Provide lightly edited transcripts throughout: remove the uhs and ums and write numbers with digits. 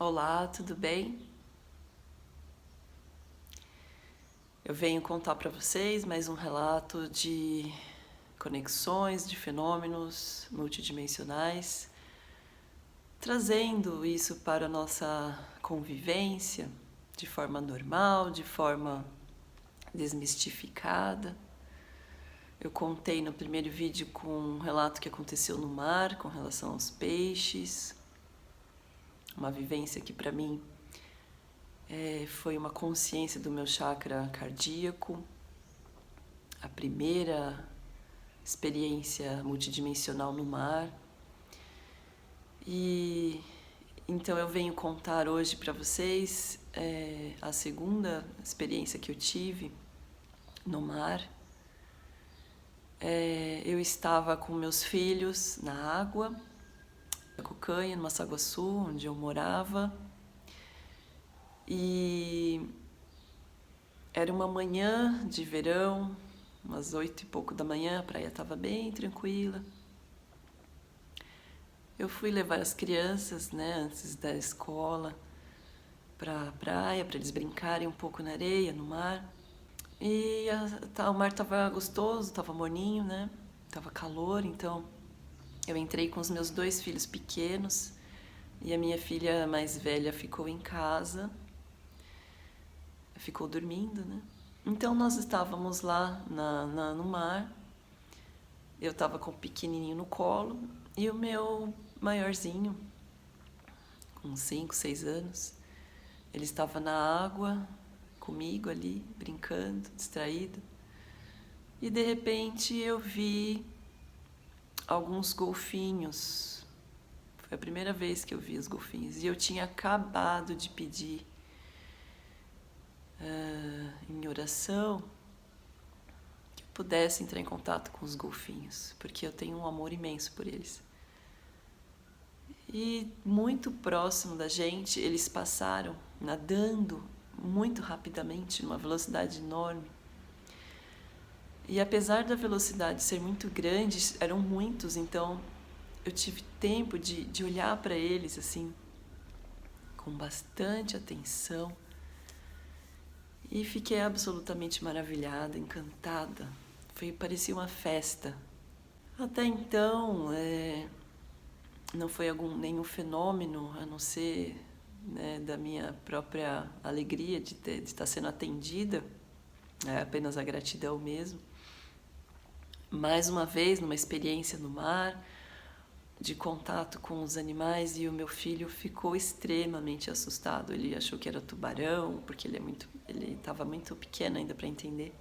Olá, tudo bem? Eu venho contar para vocês mais um relato de conexões, de fenômenos multidimensionais, trazendo isso para a nossa convivência de forma normal, de forma desmistificada. Eu contei no primeiro vídeo com um relato que aconteceu no mar com relação aos peixes, uma vivência que para mim foi uma consciência do meu chakra cardíaco, a primeira experiência multidimensional no mar. E então eu venho contar hoje para vocês a segunda experiência que eu tive no mar. Eu estava com meus filhos na água, na Cocanha, no Massaguaçu, onde eu morava. E era uma manhã de verão, umas 8 e pouco da manhã, a praia estava bem tranquila. Eu fui levar as crianças, antes da escola, para a praia, para eles brincarem um pouco na areia, no mar. E o mar estava gostoso, estava morninho, Tava calor, então eu entrei com os meus 2 filhos pequenos e a minha filha mais velha ficou em casa, ficou dormindo, Então nós estávamos lá no mar, eu estava com o pequenininho no colo e o meu maiorzinho, com 5, 6 anos, ele estava na água comigo ali, brincando, distraído. E de repente eu vi alguns golfinhos. Foi a primeira vez que eu vi os golfinhos. E eu tinha acabado de pedir em oração que eu pudesse entrar em contato com os golfinhos, porque eu tenho um amor imenso por eles. E muito próximo da gente, eles passaram nadando muito rapidamente, numa velocidade enorme. E apesar da velocidade ser muito grande, eram muitos, então eu tive tempo de olhar para eles assim, com bastante atenção. E fiquei absolutamente maravilhada, encantada. Parecia uma festa. Até então, não foi nenhum fenômeno, a não ser da minha própria alegria de estar sendo atendida, apenas a gratidão mesmo. Mais uma vez, numa experiência no mar, de contato com os animais, e o meu filho ficou extremamente assustado. Ele achou que era tubarão, porque ele estava muito pequeno ainda para entender.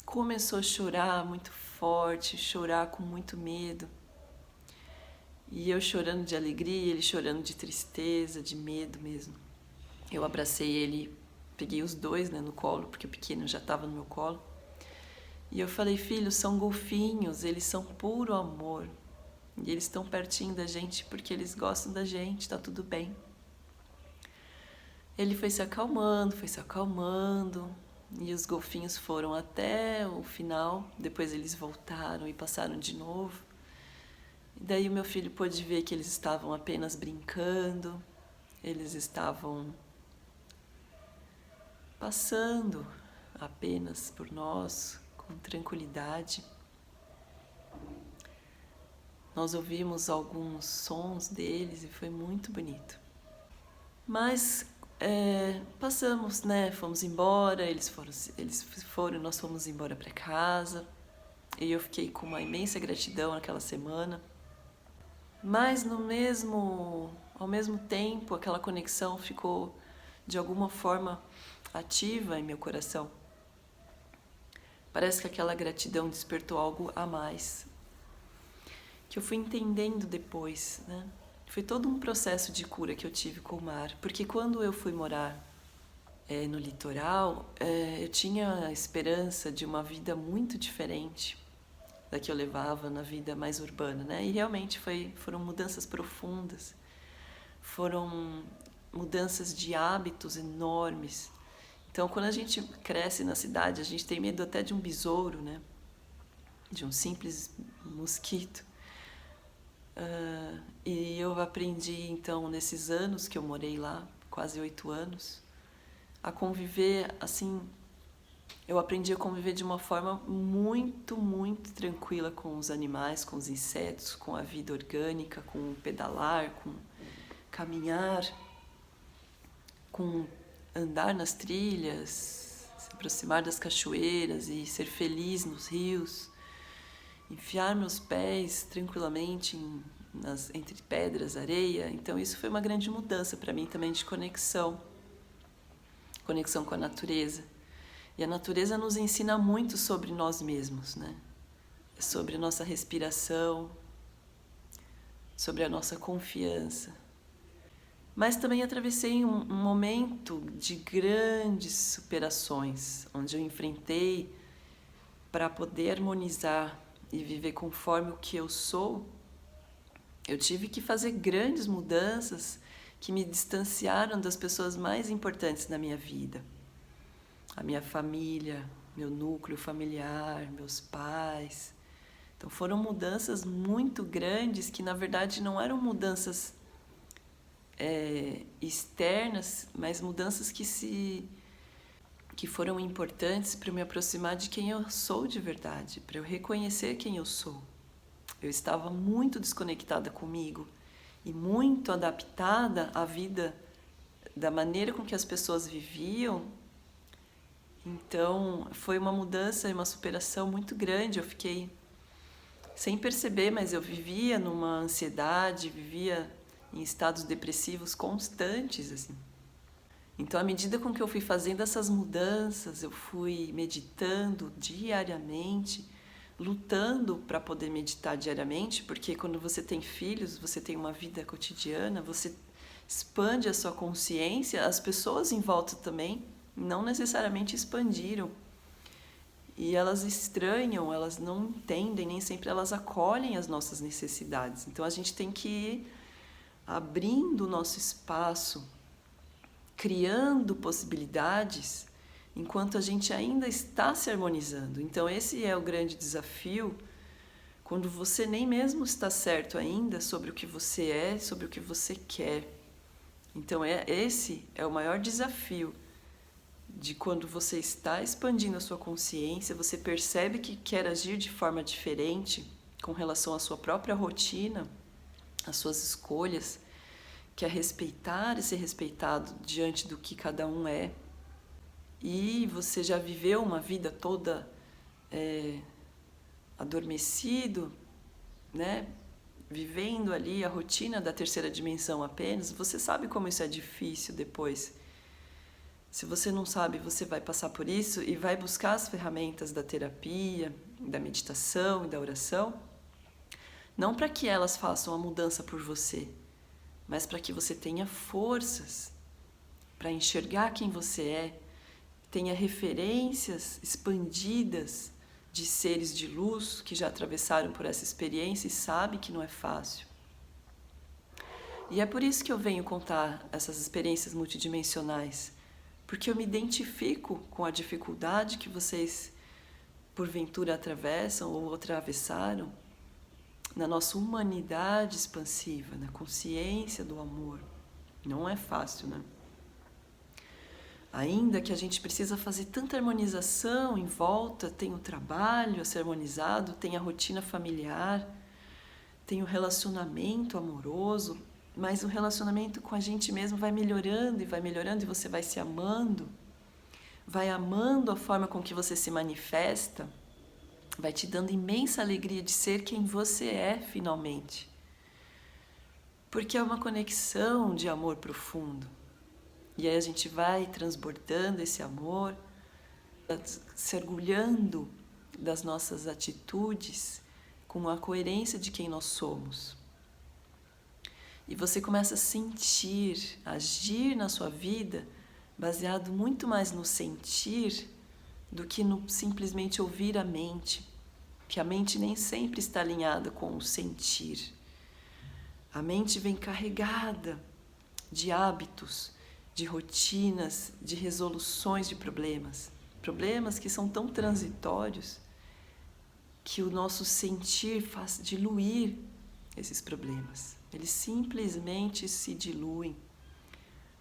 Começou a chorar muito forte, chorar com muito medo. E eu chorando de alegria, ele chorando de tristeza, de medo mesmo. Eu abracei ele, peguei os dois no colo, porque o pequeno já estava no meu colo. E eu falei: filho, são golfinhos, eles são puro amor. E eles estão pertinho da gente porque eles gostam da gente, tá tudo bem. Ele foi se acalmando, e os golfinhos foram até o final, depois eles voltaram e passaram de novo. E daí o meu filho pôde ver que eles estavam apenas brincando, eles estavam passando apenas por nós, com tranquilidade. Nós ouvimos alguns sons deles e foi muito bonito. Mas passamos, fomos embora, eles foram, nós fomos embora para casa. E eu fiquei com uma imensa gratidão naquela semana. Mas ao mesmo tempo, aquela conexão ficou de alguma forma ativa em meu coração. Parece que aquela gratidão despertou algo a mais, que eu fui entendendo depois, Foi todo um processo de cura que eu tive com o mar, porque quando eu fui morar no litoral, eu tinha a esperança de uma vida muito diferente da que eu levava na vida mais urbana, E realmente foram mudanças profundas, foram mudanças de hábitos enormes. Então, quando a gente cresce na cidade, a gente tem medo até de um besouro, De um simples mosquito. E eu aprendi, então, nesses anos que eu morei lá, quase 8 anos, a conviver assim. Eu aprendi a conviver de uma forma muito, muito tranquila com os animais, com os insetos, com a vida orgânica, com pedalar, com caminhar, com andar nas trilhas, se aproximar das cachoeiras e ser feliz nos rios, enfiar meus pés tranquilamente entre pedras, areia. Então isso foi uma grande mudança para mim também de conexão com a natureza. E a natureza nos ensina muito sobre nós mesmos, né? Sobre a nossa respiração, sobre a nossa confiança. Mas também atravessei um momento de grandes superações, onde eu enfrentei para poder harmonizar e viver conforme o que eu sou. Eu tive que fazer grandes mudanças que me distanciaram das pessoas mais importantes na minha vida. A minha família, meu núcleo familiar, meus pais. Então foram mudanças muito grandes que na verdade não eram mudanças externas, mas mudanças que foram importantes para eu me aproximar de quem eu sou de verdade, para eu reconhecer quem eu sou. Eu estava muito desconectada comigo e muito adaptada à vida da maneira com que as pessoas viviam. Então, foi uma mudança e uma superação muito grande. Eu fiquei sem perceber, mas eu vivia numa ansiedade, vivia em estados depressivos constantes, assim. Então, à medida com que eu fui fazendo essas mudanças, eu fui meditando diariamente, lutando para poder meditar diariamente, porque quando você tem filhos, você tem uma vida cotidiana, você expande a sua consciência, as pessoas em volta também não necessariamente expandiram. E elas estranham, elas não entendem, nem sempre elas acolhem as nossas necessidades. Então a gente tem que ir abrindo o nosso espaço, criando possibilidades, enquanto a gente ainda está se harmonizando. Então esse é o grande desafio, quando você nem mesmo está certo ainda sobre o que você é, sobre o que você quer. Então esse é o maior desafio, de quando você está expandindo a sua consciência, você percebe que quer agir de forma diferente com relação à sua própria rotina, às suas escolhas, quer respeitar e ser respeitado diante do que cada um é. E você já viveu uma vida toda adormecido, né? Vivendo ali a rotina da terceira dimensão apenas, você sabe como isso é difícil depois. Se você não sabe, você vai passar por isso e vai buscar as ferramentas da terapia, da meditação e da oração, não para que elas façam a mudança por você, mas para que você tenha forças para enxergar quem você é, tenha referências expandidas de seres de luz que já atravessaram por essa experiência e sabe que não é fácil. E é por isso que eu venho contar essas experiências multidimensionais, porque eu me identifico com a dificuldade que vocês, porventura, atravessam ou atravessaram na nossa humanidade expansiva, na consciência do amor. Não é fácil, né? Ainda que a gente precisa fazer tanta harmonização em volta, tem o trabalho a ser harmonizado, tem a rotina familiar, tem o relacionamento amoroso, mas o relacionamento com a gente mesmo vai melhorando e você vai se amando, vai amando a forma com que você se manifesta, vai te dando imensa alegria de ser quem você é finalmente. Porque é uma conexão de amor profundo. E aí a gente vai transbordando esse amor, se orgulhando das nossas atitudes com a coerência de quem nós somos. E você começa a sentir, agir na sua vida baseado muito mais no sentir do que no simplesmente ouvir a mente, que a mente nem sempre está alinhada com o sentir. A mente vem carregada de hábitos, de rotinas, de resoluções de problemas. Problemas que são tão transitórios que o nosso sentir faz diluir esses problemas. Eles simplesmente se diluem.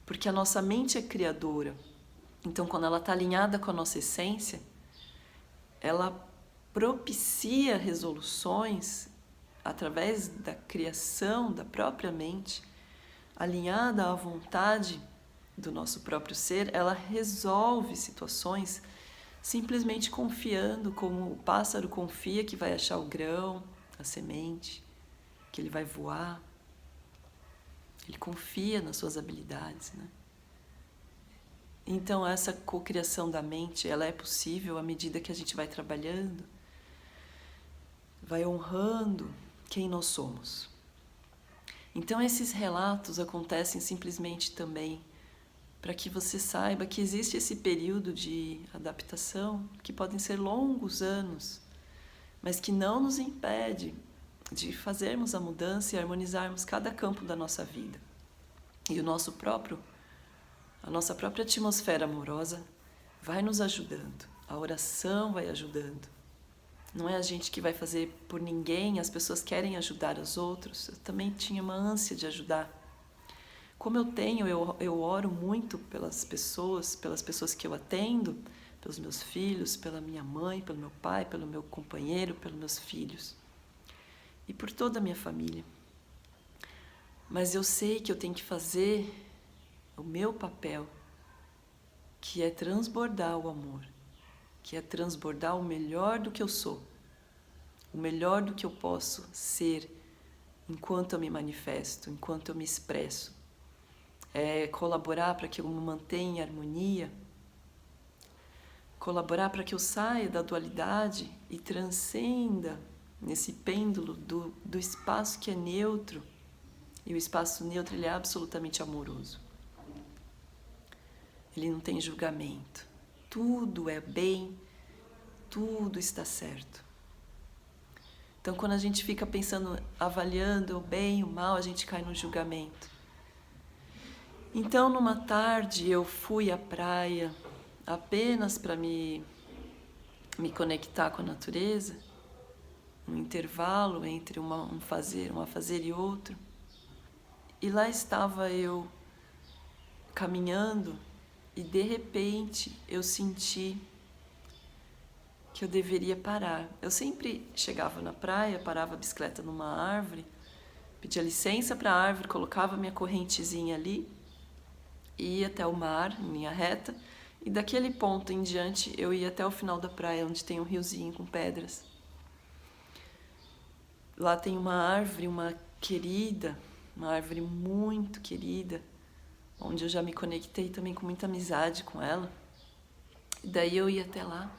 Porque a nossa mente é criadora. Então, quando ela está alinhada com a nossa essência, ela propicia resoluções através da criação da própria mente, alinhada à vontade do nosso próprio ser, ela resolve situações simplesmente confiando, como o pássaro confia que vai achar o grão, a semente, que ele vai voar. Ele confia nas suas habilidades, né? Então, essa cocriação da mente, ela é possível à medida que a gente vai trabalhando, vai honrando quem nós somos. Então, esses relatos acontecem simplesmente também para que você saiba que existe esse período de adaptação, que podem ser longos anos, mas que não nos impede de fazermos a mudança e harmonizarmos cada campo da nossa vida. E a nossa própria atmosfera amorosa vai nos ajudando, a oração vai ajudando. Não é a gente que vai fazer por ninguém, as pessoas querem ajudar os outros. Eu também tinha uma ânsia de ajudar. Como eu oro muito pelas pessoas que eu atendo, pelos meus filhos, pela minha mãe, pelo meu pai, pelo meu companheiro, pelos meus filhos e por toda a minha família. Mas eu sei que eu tenho que fazer o meu papel, que é transbordar o amor, que é transbordar o melhor do que eu sou, o melhor do que eu posso ser enquanto eu me manifesto, enquanto eu me expresso. É colaborar para que eu me mantenha em harmonia, colaborar para que eu saia da dualidade e transcenda nesse pêndulo do espaço que é neutro. E o espaço neutro, ele é absolutamente amoroso. Ele não tem julgamento. Tudo é bem, tudo está certo. Então, quando a gente fica pensando, avaliando o bem e o mal, a gente cai no julgamento. Então, numa tarde, eu fui à praia apenas para me conectar com a natureza, um intervalo entre um fazer e outro. E lá estava eu caminhando e, de repente, eu senti que eu deveria parar. Eu sempre chegava na praia, parava a bicicleta numa árvore, pedia licença para a árvore, colocava minha correntezinha ali, ia até o mar, em linha reta, e daquele ponto em diante eu ia até o final da praia, onde tem um riozinho com pedras. Lá tem uma árvore, uma árvore muito querida, onde eu já me conectei também com muita amizade com ela. E daí eu ia até lá.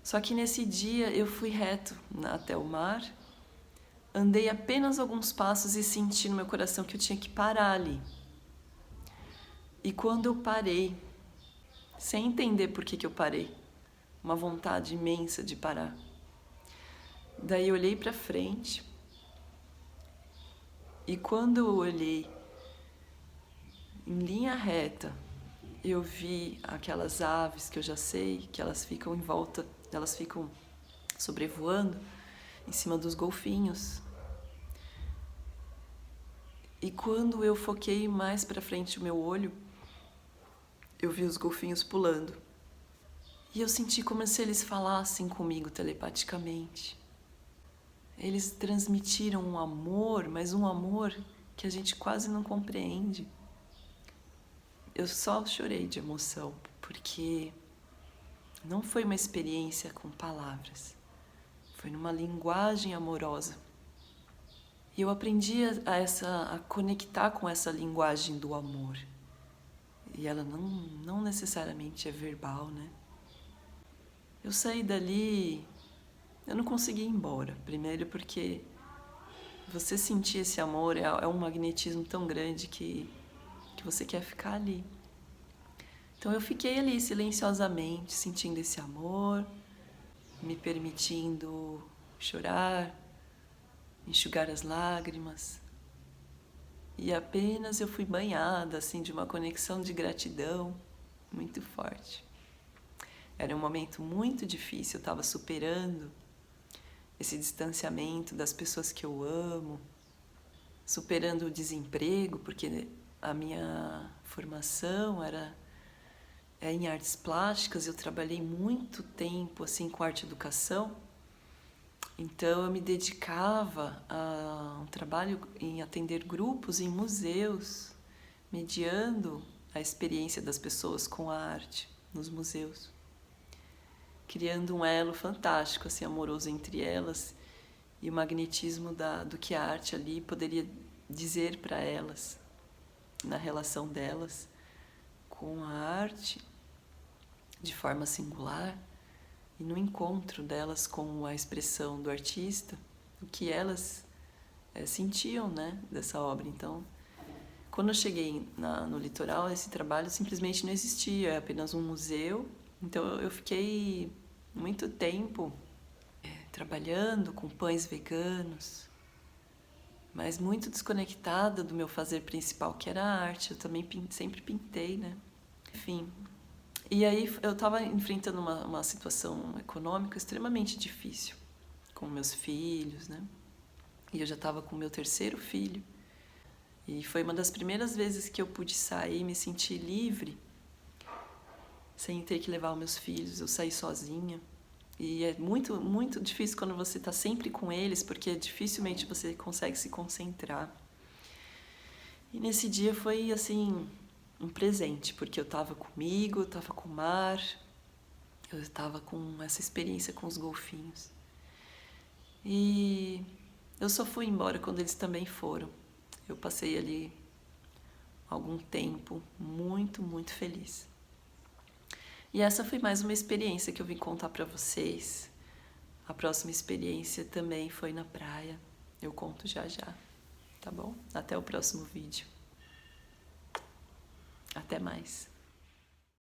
Só que nesse dia eu fui reto até o mar, andei apenas alguns passos e senti no meu coração que eu tinha que parar ali. E quando eu parei, sem entender por que eu parei, uma vontade imensa de parar. Daí eu olhei para frente e quando eu olhei em linha reta, eu vi aquelas aves que eu já sei que elas ficam em volta, elas ficam sobrevoando em cima dos golfinhos. E quando eu foquei mais para frente o meu olho, eu vi os golfinhos pulando. E eu senti como se eles falassem comigo telepaticamente. Eles transmitiram um amor, mas um amor que a gente quase não compreende. Eu só chorei de emoção, porque não foi uma experiência com palavras. Foi numa linguagem amorosa. E eu aprendi a conectar com essa linguagem do amor. E ela não necessariamente é verbal, né? Eu saí dali, eu não consegui ir embora. Primeiro porque você sentir esse amor é um magnetismo tão grande que você quer ficar ali. Então eu fiquei ali silenciosamente, sentindo esse amor, me permitindo chorar, enxugar as lágrimas. E apenas eu fui banhada assim de uma conexão de gratidão muito forte. Era um momento muito difícil, eu estava superando esse distanciamento das pessoas que eu amo, superando o desemprego, porque a minha formação era em artes plásticas. Eu trabalhei muito tempo assim com arte educação, então eu me dedicava a um trabalho em atender grupos em museus, mediando a experiência das pessoas com a arte nos museus, criando um elo fantástico, assim, amoroso entre elas, e o magnetismo do que a arte ali poderia dizer para elas, na relação delas com a arte de forma singular, e no encontro delas com a expressão do artista, o que elas sentiam, né, dessa obra. Então, quando eu cheguei no litoral, esse trabalho simplesmente não existia, é apenas um museu. Então eu fiquei muito tempo trabalhando com pães veganos, mas muito desconectada do meu fazer principal, que era a arte. Eu também sempre pintei, né? Enfim. E aí eu estava enfrentando uma situação econômica extremamente difícil com meus filhos, né? E eu já estava com o meu terceiro filho. E foi uma das primeiras vezes que eu pude sair e me sentir livre, sem ter que levar os meus filhos. Eu saí sozinha. E é muito, muito difícil quando você está sempre com eles, porque dificilmente você consegue se concentrar. E nesse dia foi, assim, um presente, porque eu estava comigo, eu estava com o mar, eu estava com essa experiência com os golfinhos. E eu só fui embora quando eles também foram. Eu passei ali algum tempo muito, muito feliz. E essa foi mais uma experiência que eu vim contar para vocês. A próxima experiência também foi na praia. Eu conto já já, tá bom? Até o próximo vídeo. Até mais.